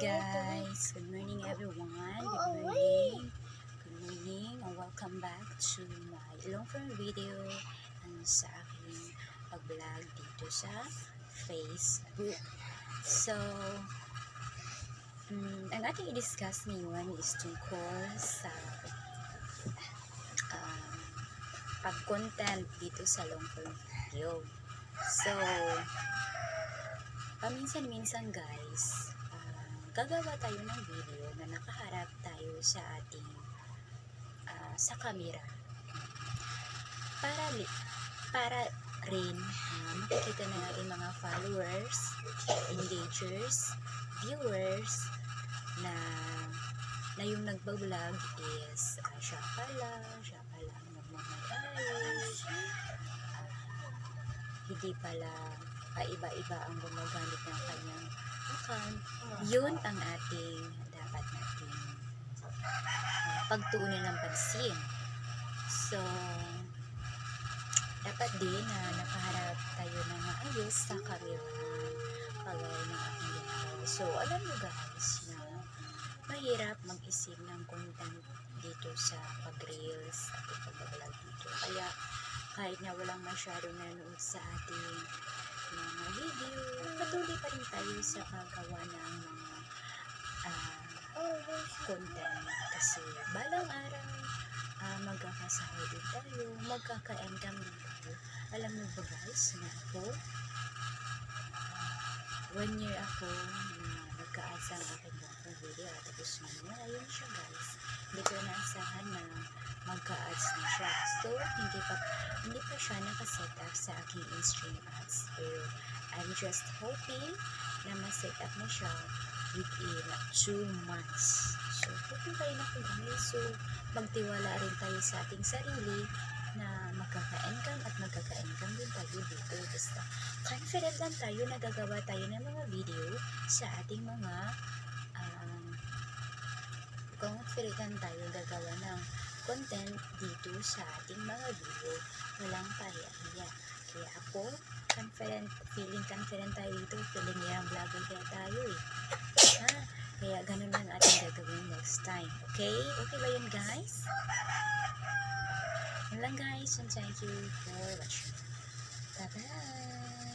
guys, good morning everyone, good morning, and welcome back to my long form video and sa aking pag-vlog dito sa Facebook. So, ang ating i-discuss ngayon is tungkol sa pag-content dito sa long form video. So, paminsan-minsan guys, gagawa tayo ng video na nakaharap tayo sa ating sa camera para rin makikita ng ating mga followers, engagers, viewers na yung nagbablog is siya pala ang nagmamaayos, hindi pala iba-iba ang gumagamit ng kanyang account. Yun ang ating dapat nating pagtuunan ng pansin. So, dapat din na nakaharap tayo ng maayos sa camera kagaya ng aking ginagawa. So, alam nyo guys na mahirap mag-isip ng content dito sa pag-reels at pag-vlog dito. Kaya, kahit na walang masyadong nanonood sa ating mga video, patuloy pa rin tayo sa paggawa ng mga content kasi balang araw magkakasahod din tayo, magkaka-income din tayo. Alam mo ba guys na ako 1 year ako na nagka-ads ang aking mga video at tapos ngayon, ayun siya guys, hindi ko naasahan na magka-ads na siya. So, hindi pa siya nakaset up sa aking in-stream ads. Pero, I'm just hoping na ma-set up na siya within 2 months. So, hoping tayo na kung guys. So, magtiwala rin tayo sa ating sarili na magkaka-income at magkaka-income din tayo dito. Basta, confident lang tayo na gagawa tayo ng mga video sa ating mga confident tayo gagawa ng content dito sa ating mga video. Walang pahiya-hiya. Kaya ako, feeling confident tayo dito. Feeling niya vlogger kaya tayo Kaya ganun lang ating gagawin next time. Okay? Okay ba yun guys? Yun lang guys. And thank you for watching. Bye-bye!